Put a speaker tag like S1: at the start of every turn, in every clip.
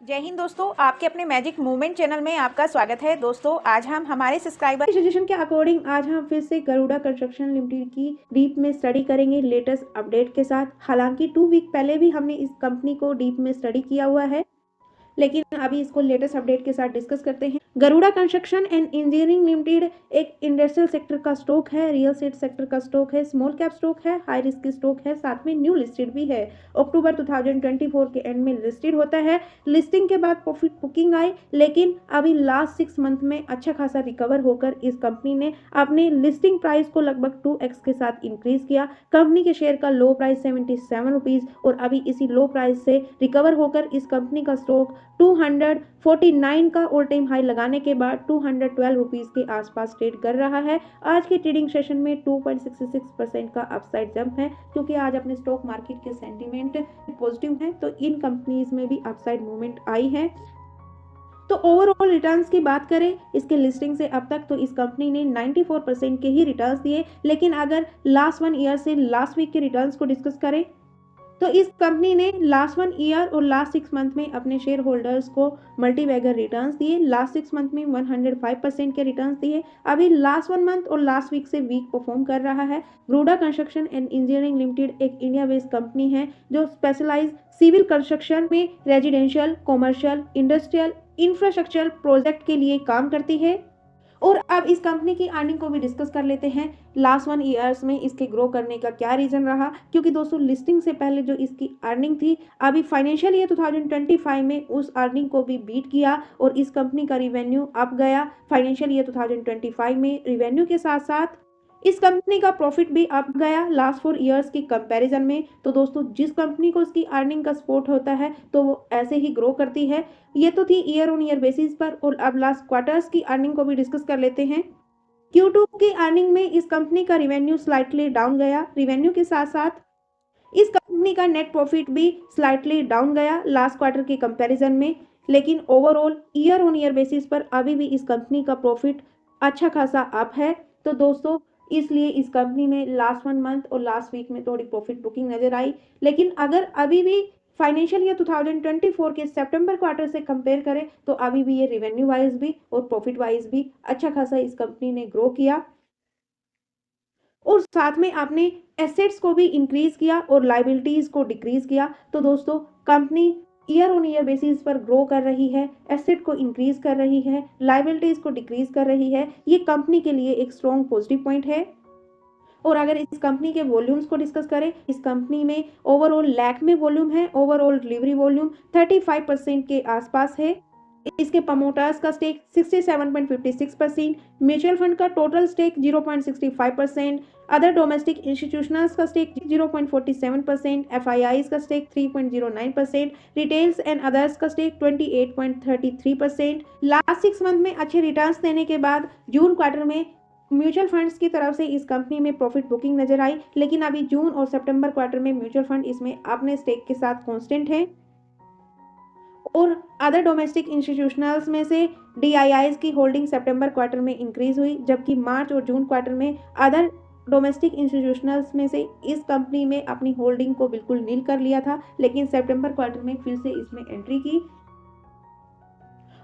S1: जय हिंद दोस्तों, आपके अपने मैजिक मूवमेंट चैनल में आपका स्वागत है। दोस्तों आज हम हमारे सब्सक्राइबर
S2: सजेशन के अकॉर्डिंग आज हम फिर से गरुड़ा कंस्ट्रक्शन लिमिटेड की डीप में स्टडी करेंगे लेटेस्ट अपडेट के साथ। हालांकि 2 वीक पहले भी हमने इस कंपनी को डीप में स्टडी किया हुआ है, लेकिन अभी इसको लेटेस्ट अपडेट के साथ डिस्कस करते हैं। Garuda construction and engineering limited एक इंडस्ट्रियल सेक्टर का स्टॉक है, रियल एस्टेट सेक्टर का स्टॉक है, स्मॉल कैप स्टॉक है, हाई रिस्क स्टॉक है, साथ में न्यू लिस्टेड भी है। अक्टूबर 2024 के एंड में लिस्टेड होता है। लिस्टिंग के बाद प्रॉफिट बुकिंग आई, लेकिन अभी लास्ट 6 मंथ में अच्छा खासा रिकवर होकर इस कंपनी ने अपने लिस्टिंग प्राइस को लगभग 2x के साथ इंक्रीज किया। कंपनी के शेयर का लो प्राइस 77 रुपीज और अभी इसी लो प्राइस से रिकवर होकर इस कंपनी का स्टॉक 249 का ऑल टाइम हाई लगाने के बाद 212 रुपीज के आसपास ट्रेड कर रहा है। आज के ट्रेडिंग सेशन में 2.66% का अपसाइड जंप है, क्योंकि आज अपने स्टॉक मार्केट के सेंटीमेंट पॉजिटिव हैं, तो इन कंपनीज में भी अपसाइड मूवमेंट आई है। तो ओवरऑल रिटर्न्स की बात करें इसके लिस्टिंग से अब तक, तो इस कंपनी ने 94% के ही रिटर्न्स दिए। लेकिन अगर लास्ट 1 ईयर से लास्ट वीक के रिटर्न्स को डिस्कस करें तो इस कंपनी ने लास्ट 1 ईयर और लास्ट 6 मंथ में अपने शेयर होल्डर्स को मल्टी बैगर रिटर्न्स दिए। लास्ट 6 मंथ में 105% के रिटर्न्स दिए। अभी लास्ट 1 मंथ और लास्ट वीक से वीक परफॉर्म कर रहा है। Garuda construction and engineering limited एक इंडिया बेस्ड कंपनी है जो स्पेशलाइज सिविल कंस्ट्रक्शन में residential, commercial, industrial, infrastructure project के लिए काम करती है। और अब इस कंपनी की अर्निंग को भी डिस्कस कर लेते हैं। लास्ट 1 ईयर्स में इसके ग्रो करने का क्या रीजन रहा, क्योंकि दोस्तों लिस्टिंग से पहले जो इसकी अर्निंग थी, अभी फाइनेंशियल ईयर 2025 में उस अर्निंग को भी बीट किया और इस कंपनी का रिवेन्यू अप गया। फाइनेंशियल ईयर 2025 में रिवेन्यू के साथ साथ इस कंपनी का प्रॉफिट भी अप गया लास्ट 4 ईयर्स की कंपैरिजन में। तो दोस्तों जिस कंपनी को उसकी अर्निंग का सपोर्ट होता है तो वो ऐसे ही ग्रो करती है। ये तो थी ईयर ऑन ईयर बेसिस पर, और अब लास्ट क्वार्टर्स की अर्निंग को भी डिस्कस कर लेते हैं। Q2 की अर्निंग में इस कंपनी का रिवेन्यू स्लाइटली डाउन गया। रिवेन्यू के साथ साथ इस कंपनी का नेट प्रॉफिट भी स्लाइटली डाउन गया लास्ट क्वार्टर के कंपैरिजन में। लेकिन overall year on year basis पर अभी भी इस कंपनी का प्रॉफिट अच्छा खासा अप है। तो दोस्तों इसलिए इस कंपनी में लास्ट 1 मंथ और लास्ट वीक में थोड़ी प्रॉफिट बुकिंग नजर आई। लेकिन अगर अभी भी फाइनेंशियल ईयर 2024 के सितंबर क्वार्टर से कंपेयर करें तो अभी भी ये रेवेन्यू वाइज भी और प्रॉफिट वाइज भी अच्छा खासा इस कंपनी ने ग्रो किया, और साथ में आपने एसेट्स को भी इंक्रीज किया और लाइबिलिटीज को डिक्रीज किया। तो दोस्तों company year on year basis पर ग्रो कर रही है, एसेट को इंक्रीज कर रही है, लाइबिलिटीज को डिक्रीज कर रही है। ये कंपनी के लिए एक स्ट्रॉन्ग पॉजिटिव पॉइंट है। और अगर इस कंपनी के वॉल्यूम्स को डिस्कस करें, इस कंपनी में ओवरऑल लाख में वॉल्यूम है। ओवरऑल डिलीवरी वॉल्यूम 35% के आसपास है। इसके प्रमोटर्स का स्टेक 67.56%, म्यूचुअल फंड का total stake 0.65%, other domestic institutionals का स्टेक 0.47%, एफआईआईज का स्टेक 3.09%, रिटेल्स एंड अदर्स का स्टेक 28.33%। लास्ट 6 मंथ में अच्छे रिटर्न्स देने के बाद जून क्वार्टर में म्यूचुअल फंड्स की तरफ से इस कंपनी में प्रॉफिट बुकिंग नजर आई। लेकिन अभी जून और सितंबर क्वार्टर में म्यूचुअल फंड इसमें अपने स्टेक के साथ कांस्टेंट है। और अदर डोमेस्टिक इंस्टीट्यूशनल्स में से डीआईआईज की होल्डिंग सितंबर क्वार्टर में इंक्रीज हुई, जबकि मार्च और जून क्वार्टर में अदर डोमेस्टिक इंस्टीट्यूशनल्स में से इस कंपनी में अपनी होल्डिंग को बिल्कुल नील कर लिया था। लेकिन सितंबर क्वार्टर में फिर से इसमें एंट्री की,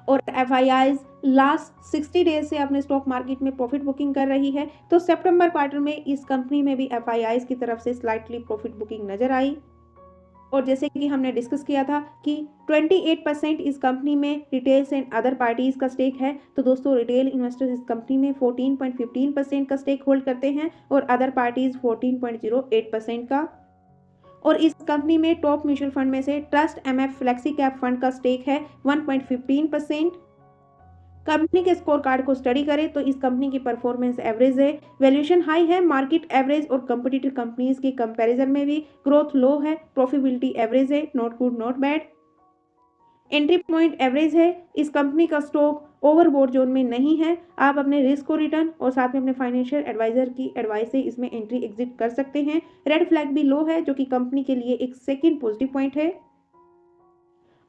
S2: और एफआईआईज लास्ट 60 डेज से अपने स्टॉक मार्केट में प्रॉफिट बुकिंग कर रही है। तो सितंबर क्वार्टर में इस कंपनी में भी एफआईआईज की तरफ से स्लाइटली प्रॉफिट बुकिंग नजर आई। और जैसे कि हमने डिस्कस किया था कि 28% इस कंपनी में रिटेल्स एंड अदर पार्टीज का स्टेक है। तो दोस्तों रिटेल इन्वेस्टर्स इस कंपनी में 14.15% का स्टेक होल्ड करते हैं और अदर पार्टीज 14.08% का। और इस कंपनी में टॉप म्यूचुअल फंड में से trust MF flexi cap fund का स्टेक है 1.15%। कंपनी के स्कोर कार्ड को स्टडी करें तो इस कंपनी की परफॉर्मेंस एवरेज है, वैल्यूएशन हाई है, मार्केट एवरेज और कंपटीटिव कंपनीज के कंपैरिजन में भी ग्रोथ लो है, प्रॉफिटेबिलिटी एवरेज है, not good not bad, entry point average है। इस कंपनी का स्टॉक ओवरबोर्ड जोन में नहीं है। आप अपने रिस्क को रिटर्न और साथ में अपने फाइनेंशियल एडवाइजर की एडवाइस से इसमें एंट्री एग्जिट कर सकते हैं। रेड फ्लैग भी लो है, जो कि कंपनी के लिए एक सेकंड पॉजिटिव पॉइंट है।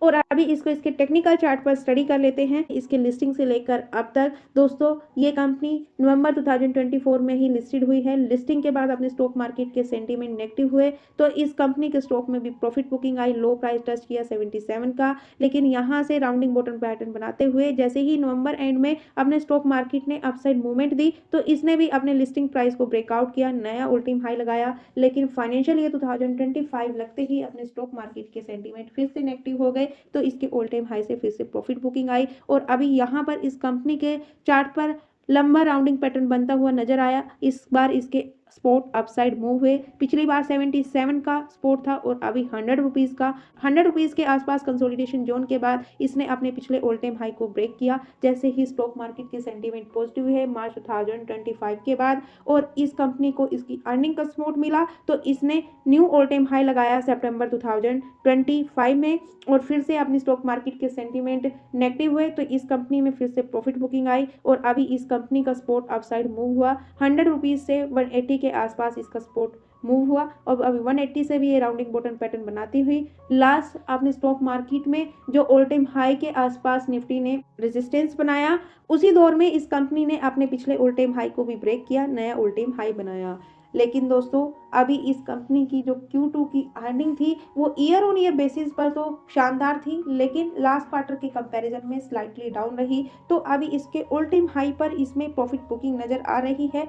S2: और अभी इसको इसके टेक्निकल चार्ट पर स्टडी कर लेते हैं। इसके लिस्टिंग से लेकर अब तक दोस्तों ये कंपनी नवंबर 2024 में ही लिस्टेड हुई है। लिस्टिंग के बाद अपने स्टॉक मार्केट के सेंटीमेंट नेगेटिव हुए तो इस कंपनी के स्टॉक में भी प्रॉफिट बुकिंग आई। लो प्राइस टच किया 77 का, लेकिन यहाँ से राउंडिंग बॉटम पैटर्न बनाते हुए जैसे ही नवंबर एंड में अपने स्टॉक मार्केट ने अपसाइड मूवमेंट दी तो इसने भी अपने लिस्टिंग प्राइस को ब्रेकआउट किया, नया ऑल टाइम हाई लगाया। लेकिन फाइनेंशियल ईयर 2025 लगते ही अपने स्टॉक मार्केट के सेंटीमेंट फिर से नेगेटिव हो गए तो इसके ऑल टाइम हाई से फिर से प्रॉफिट बुकिंग आई। और अभी यहाँ पर इस कंपनी के चार्ट पर लंबा राउंडिंग पैटर्न बनता हुआ नजर आया। इस बार इसके स्पोर्ट अपसाइड मूव हुए। पिछली बार 77 का स्पोर्ट था और अभी 100 रुपीज़ का, 100 रुपीज़ के आसपास कंसोलिडेशन जोन के बाद इसने अपने पिछले ऑल टाइम हाई को ब्रेक किया। जैसे ही स्टॉक मार्केट के सेंटीमेंट पॉजिटिव है मार्च 2025 के बाद और इस कंपनी को इसकी अर्निंग का सपोर्ट मिला तो इसने न्यू ऑल टाइम हाई लगाया सितंबर 2025 में और फिर से अपनी स्टॉक मार्केट के सेंटीमेंट नेगेटिव हुए तो इस कंपनी में फिर से प्रॉफिट बुकिंग आई और अभी इस कंपनी का सपोर्ट अपसाइड मूव हुआ। 100 रुपीज़ से 180 के आसपास इसका सपोर्ट मूव हुआ और अभी 180 से भी ये राउंडिंग बॉटम पैटर्न बनाती हुई लास्ट अपने स्टॉक मार्केट में जो ऑल टाइम हाई के आसपास निफ्टी ने रेजिस्टेंस बनाया उसी दौर में इस कंपनी ने अपने पिछले ऑल टाइम हाई को भी ब्रेक किया, नया ऑल टाइम हाई बनाया। लेकिन दोस्तों अभी इस कंपनी की जो Q2 की अर्निंग थी वो ईयर ऑन ईयर बेसिस पर तो शानदार थी लेकिन लास्ट क्वार्टर के कंपैरिजन में स्लाइटली डाउन रही तो अभी इसके ऑल टाइम हाई पर इसमें प्रॉफिट बुकिंग नजर आ रही है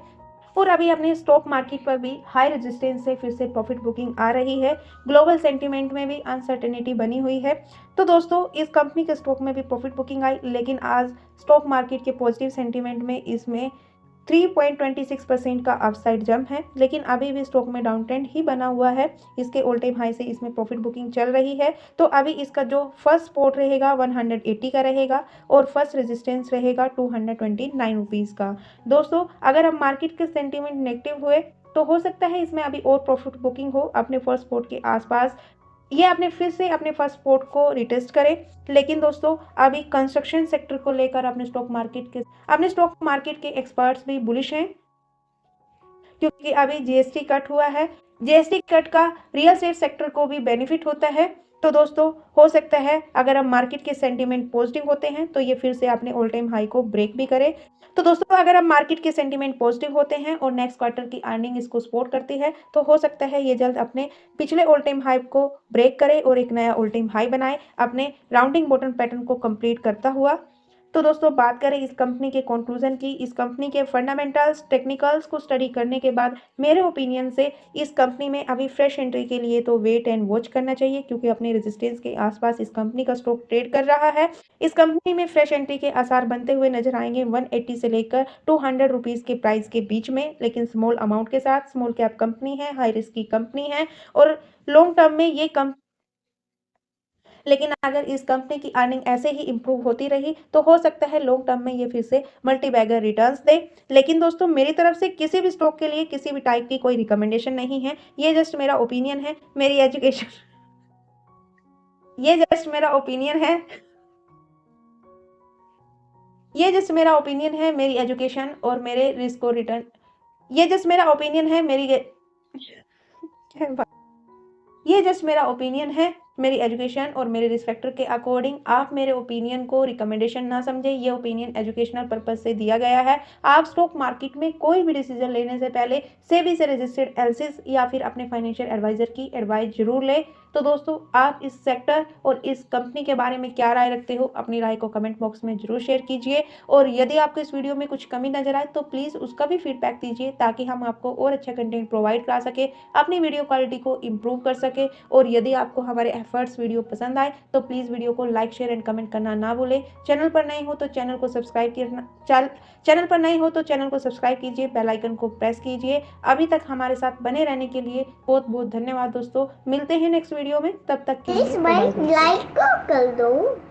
S2: और अभी अपने स्टॉक मार्केट पर भी हाई रेजिस्टेंस से फिर से प्रॉफिट बुकिंग आ रही है। ग्लोबल सेंटीमेंट में भी अनसर्टेनिटी बनी हुई है तो दोस्तों इस कंपनी के स्टॉक में भी प्रॉफिट बुकिंग आई लेकिन आज स्टॉक मार्केट के पॉजिटिव सेंटीमेंट में इसमें 3.26% का अपसाइड जंप है लेकिन अभी भी स्टॉक में डाउन ट्रेंड ही बना हुआ है। इसके ऑल टाइम हाई से इसमें प्रॉफिट बुकिंग चल रही है तो अभी इसका जो फर्स्ट सपोर्ट रहेगा 180 का रहेगा और फर्स्ट रेजिस्टेंस रहेगा 229 रुपीज़ का। दोस्तों अगर हम मार्केट के सेंटीमेंट नेगेटिव हुए तो हो सकता है इसमें अभी और प्रॉफिट बुकिंग हो अपने फर्स्ट सपोर्ट के आसपास, ये अपने फिर से अपने फर्स्ट सपोर्ट को रिटेस्ट करें। लेकिन दोस्तों अभी कंस्ट्रक्शन सेक्टर को लेकर अपने स्टॉक मार्केट के एक्सपर्ट्स भी बुलिश हैं क्योंकि अभी जीएसटी कट हुआ है। जीएसटी कट का रियल एस्टेट सेक्टर को भी बेनिफिट होता है तो दोस्तों हो सकता है अगर हम मार्केट के सेंटीमेंट पॉजिटिव होते हैं तो ये फिर से अपने ऑल टाइम हाई को ब्रेक भी करे। तो दोस्तों अगर हम मार्केट के सेंटीमेंट पॉजिटिव होते हैं और नेक्स्ट क्वार्टर की अर्निंग इसको सपोर्ट करती है तो हो सकता है ये जल्द अपने पिछले ऑल टाइम हाई को ब्रेक करे और एक नया ऑल टाइम हाई बनाए अपने राउंडिंग बॉटम पैटर्न को कंप्लीट करता हुआ। तो दोस्तों बात करें इस कंपनी के कंक्लूजन की, इस कंपनी के फंडामेंटल्स टेक्निकल्स को स्टडी करने के बाद मेरे ओपिनियन से इस कंपनी में अभी फ्रेश एंट्री के लिए तो वेट एंड वॉच करना चाहिए क्योंकि अपने रेजिस्टेंस के आसपास इस कंपनी का स्टॉक ट्रेड कर रहा है। इस कंपनी में फ्रेश एंट्री के आसार बनते हुए नजर आएंगे 180 से लेकर 200 रुपीज़ के प्राइस के बीच में, लेकिन स्मॉल अमाउंट के साथ। स्मॉल कैप कंपनी है, हाई रिस्क की कंपनी है और लॉन्ग टर्म में ये लेकिन अगर इस कंपनी की अर्निंग ऐसे ही इंप्रूव होती रही तो हो सकता है लॉन्ग टर्म में ये फिर से मल्टी बैगर रिटर्न्स दे। लेकिन दोस्तों मेरी तरफ से किसी भी स्टॉक के लिए किसी भी टाइप की कोई रिकमेंडेशन नहीं है, ये जस्ट मेरा ओपिनियन है, मेरी एजुकेशन ये जस्ट मेरा ओपिनियन है मेरी एजुकेशन और मेरे रिस्क और रिटर्न, ये जस्ट मेरा ओपिनियन है मेरी एजुकेशन और मेरे रिस्क फैक्टर के अकॉर्डिंग। आप मेरे ओपिनियन को रिकमेंडेशन ना समझे, ये ओपिनियन एजुकेशनल पर्पज से दिया गया है। आप स्टॉक मार्केट में कोई भी डिसीजन लेने से पहले सेबी से रजिस्टर्ड एलसीस या फिर अपने फाइनेंशियल एडवाइजर की एडवाइस जरूर लें। तो दोस्तों आप इस सेक्टर और इस कंपनी के बारे में क्या राय रखते हो, अपनी राय को कमेंट बॉक्स में जरूर शेयर कीजिए और यदि आपको इस वीडियो में कुछ कमी नजर आए तो प्लीज़ उसका भी फीडबैक दीजिए ताकि हम आपको और अच्छा कंटेंट प्रोवाइड करा सके, अपनी वीडियो क्वालिटी को इम्प्रूव कर सके। और यदि आपको हमारे एफर्ट्स वीडियो पसंद आए तो प्लीज़ वीडियो को लाइक शेयर एंड कमेंट करना ना भूलें। चैनल पर नए हो तो चैनल को सब्सक्राइब कीजिए, बेल आइकन को प्रेस कीजिए। अभी तक हमारे साथ बने रहने के लिए बहुत बहुत धन्यवाद दोस्तों। मिलते हैं नेक्स्ट वीडियो में, तब तक के लिए
S3: लाइक कर दो।